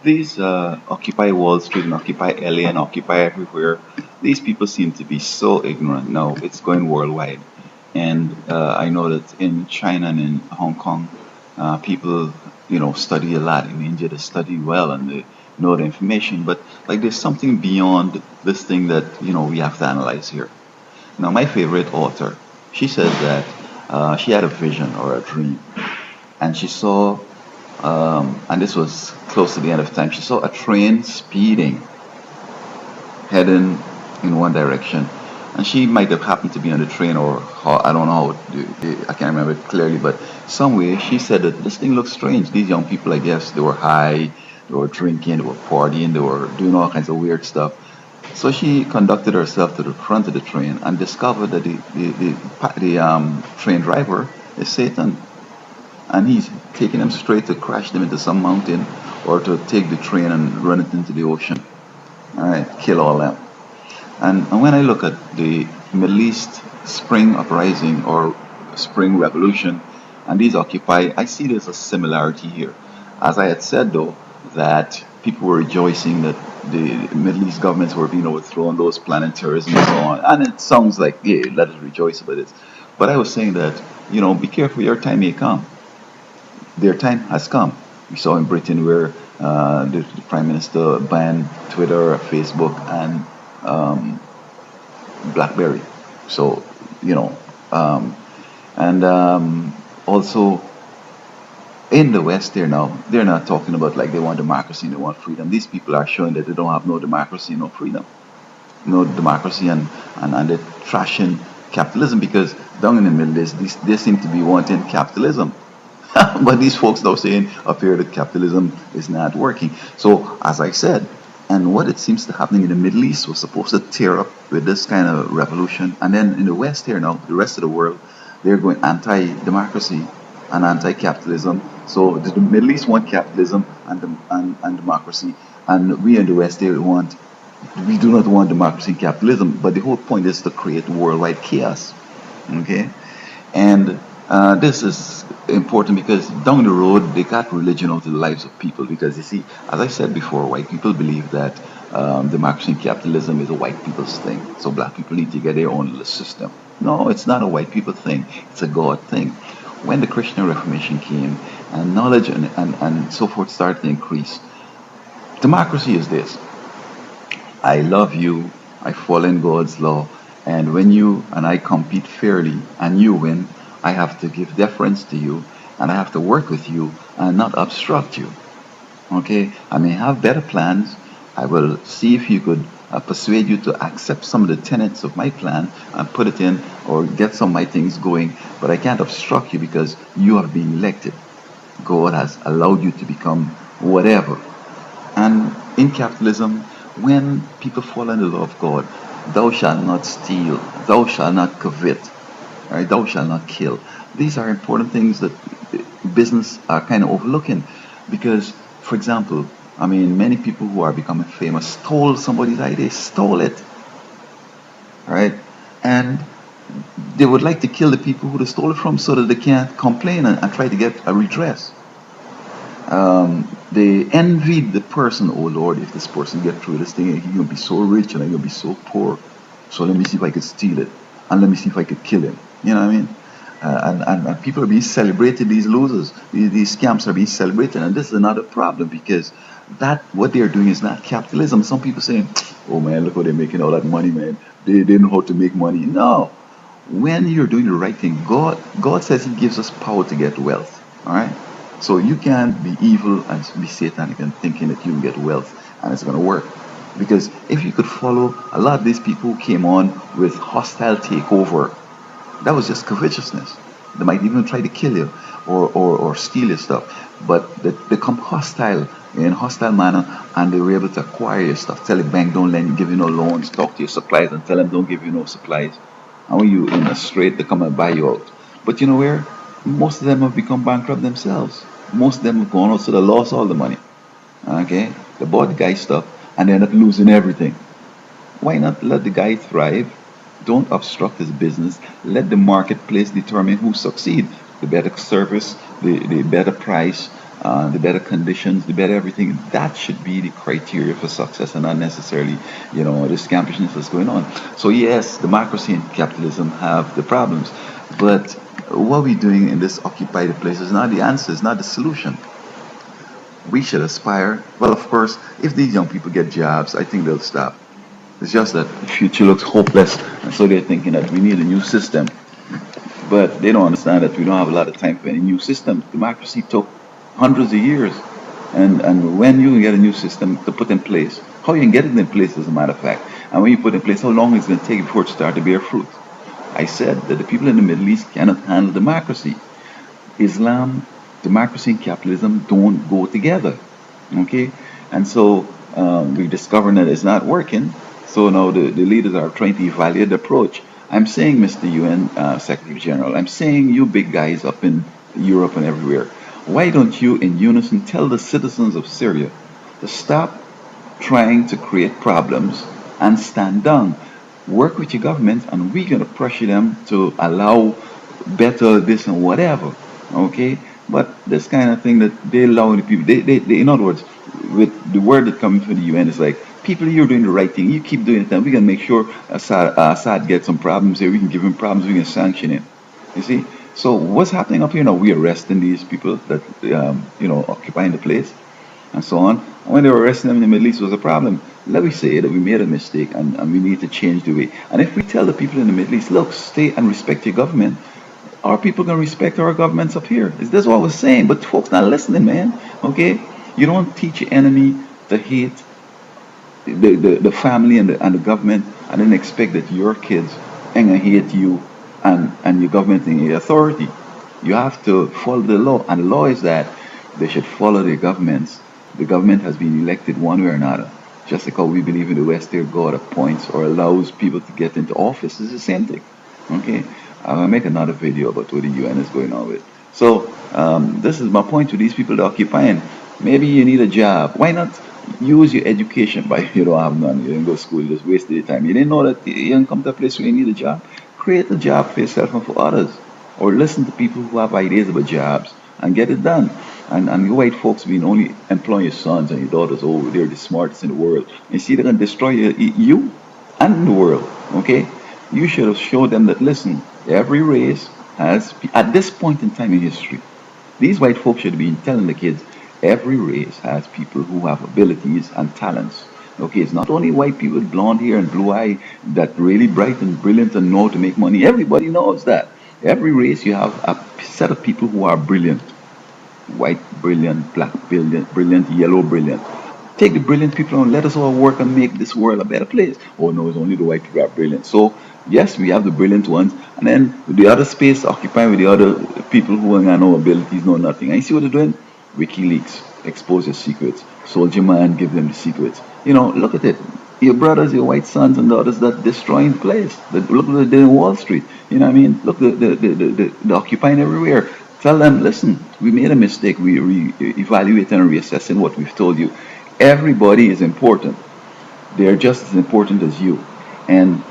These Occupy Wall Street and Occupy LA and Occupy everywhere, these people seem to be so ignorant now. It's going worldwide. And I know that in China and in Hong Kong, people, study a lot. In India, they study well and they know the information. But like, there's something beyond this thing that we have to analyze here. Now, my favorite author, she said that she had a vision or a dream, and she saw, and this was close to the end of time, she saw a train speeding, heading in one direction. And she might have happened to be on the train, or how, I don't know, I can't remember it clearly, but some way she said that this thing looks strange. These young people, I guess, they were high, they were drinking, they were partying, they were doing all kinds of weird stuff. So she conducted herself to the front of the train and discovered that the train driver is Satan, and he's taking them straight to crash them into some mountain or to take the train and run it into the ocean. All right, kill all them. And when I look at the Middle East Spring Uprising or Spring Revolution and these Occupy, I see there's a similarity here. As I had said, though, that people were rejoicing that the Middle East governments were being overthrown, those planning terrorism and so on. And it sounds like, yeah, let us rejoice about this. But I was saying that, be careful, your time may come. Their time has come. We saw in Britain where the Prime Minister banned Twitter, Facebook, and BlackBerry. So, and also in the West, they're not talking about like they want democracy and they want freedom. These people are showing that they don't have no democracy, no freedom, no democracy, and they're trashing capitalism because down in the Middle East, they seem to be wanting capitalism. But these folks now saying up here that capitalism is not working. So as I said, and what it seems to happening in the Middle East was supposed to tear up with this kind of revolution. And then in the West here now, the rest of the world, they're going anti-democracy and anti-capitalism. So the Middle East want capitalism and democracy. And we in the West here we do not want democracy and capitalism. But the whole point is to create worldwide chaos. Okay? And this is important because down the road they got religion out of the lives of people, because you see, as I said before, white people believe that democracy and capitalism is a white people's thing, so black people need to get their own little system. No, it's not a white people thing, it's a God thing. When the Christian Reformation came and knowledge and so forth started to increase, democracy is this: I love you, I follow in God's law, and when you and I compete fairly and you win, I have to give deference to you, and I have to work with you and not obstruct you. Okay? I may have better plans. I will see if you could persuade you to accept some of the tenets of my plan and put it in or get some of my things going, but I can't obstruct you because you have been elected. God has allowed you to become whatever. And in capitalism, when people follow in the law of God, thou shalt not steal, thou shalt not covet, right? Thou shalt not kill. These are important things that business are kind of overlooking because, for example, I mean, many people who are becoming famous stole somebody's idea, stole it, right? And they would like to kill the people who they stole it from so that they can't complain and try to get a redress. They envied the person. Oh Lord, if this person get through this thing, he's gonna be so rich and I'm gonna be so poor. So let me see if I could steal it, and let me see if I could kill him. You know what I mean? And people are being celebrated. These losers, these scams are being celebrated, and this is another problem because that what they're doing is not capitalism. Some people saying, "Oh man, look how they're making all that money, man. They know how to make money." No, when you're doing the right thing, God says He gives us power to get wealth. All right. So you can't be evil and be satanic and thinking that you can get wealth and it's going to work. Because if you could follow a lot of these people who came on with hostile takeover, that was just covetousness. They might even try to kill you or steal your stuff. But they become hostile in a hostile manner and they were able to acquire your stuff. Tell the bank don't lend you, give you no loans. Talk to your suppliers and tell them don't give you no supplies. And when you in a strait, they come and buy you out. But you know where? Most of them have become bankrupt themselves. Most of them have gone out, so they lost all the money. Okay? They bought the guy's stuff and they end up losing everything. Why not let the guy thrive? Don't obstruct his business. Let the marketplace determine who succeeds. The better service, the better price, the better conditions, the better everything. That should be the criteria for success, and not necessarily, this scampishness that's going on. So yes, democracy and capitalism have the problems, but what we're doing in this occupied place is not the answer, it's not the solution. We should aspire. Well, of course, if these young people get jobs, I think they'll stop. It's just that the future looks hopeless, and so they're thinking that we need a new system. But they don't understand that we don't have a lot of time for any new system. Democracy took hundreds of years. And when you get a new system to put in place, how you can get it in place, as a matter of fact, and when you put it in place, how long it's going to take before it starts to bear fruit. I said that the people in the Middle East cannot handle democracy. Islam, democracy, and capitalism don't go together. Okay? And so we discovered that it's not working. So now the leaders are trying to evaluate the approach. I'm saying, Mr. UN Secretary General, I'm saying you big guys up in Europe and everywhere, why don't you in unison tell the citizens of Syria to stop trying to create problems and stand down? Work with your government and we're going to pressure them to allow better this and whatever. Okay? But this kind of thing that they allow the people, they in other words, with the word that comes from the UN, is like, people, you're doing the right thing. You keep doing it, and we can make sure Assad gets some problems here. We can give him problems. We can sanction him. You see? So what's happening up here now? We're arresting these people that, occupying the place and so on. And when they were arresting them in the Middle East, was a problem. Let me say that we made a mistake and we need to change the way. And if we tell the people in the Middle East, look, stay and respect your government, our people can respect our governments up here. That's what I was saying. But folks not listening, man. Okay? You don't teach your enemy to hate the family and the government, and then expect that your kids ain't gonna hate you and your government and your authority. You have to follow the law, and the law is that they should follow their governments. The government has been elected one way or another. Just like how we believe in the West, there God appoints or allows people to get into office. It's the same thing. Okay, I'll make another video about what the UN is going on with. So this is my point to these people that are occupying. Maybe you need a job. Why not use your education? By you don't have none, you didn't go to school, you just wasted your time. You didn't know that you didn't come to a place where you need a job. Create a job for yourself and for others. Or listen to people who have ideas about jobs and get it done. And you white folks being only employing your sons and your daughters, oh, they're the smartest in the world. You see, they're going to destroy you and the world. Okay? You should have showed them that, listen, every race has, at this point in time in history, these white folks should be telling the kids, every race has people who have abilities and talents. Okay, it's not only white people with blonde hair and blue eye that really bright and brilliant and know how to make money. Everybody knows that. Every race you have a set of people who are brilliant. White brilliant, black brilliant, yellow brilliant. Take the brilliant people and let us all work and make this world a better place. Oh no, it's only the white people are brilliant. So yes, we have the brilliant ones, and then the other space occupied with the other people who have no abilities, no nothing. And you see what they're doing? WikiLeaks, expose your secrets. Soldier Man, give them the secrets. Look at it. Your brothers, your white sons and daughters that destroying the place. Look what they did in Wall Street. You know what I mean? Look, the occupying everywhere. Tell them, listen, we made a mistake. We evaluating and reassessing what we've told you. Everybody is important. They're just as important as you. And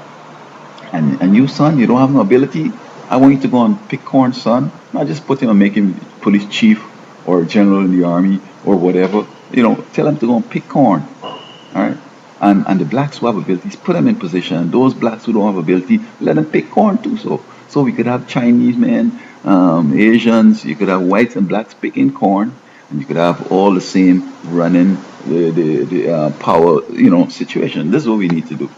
you, son, you don't have no ability. I want you to go and pick corn, son. Not just put him and make him police chief or general in the army or whatever. Tell him to go and pick corn. All right? And the blacks who have abilities, put them in position. And those blacks who don't have ability, let them pick corn too. So we could have Chinese men, Asians, you could have whites and blacks picking corn, and you could have all the same running the power, situation. This is what we need to do.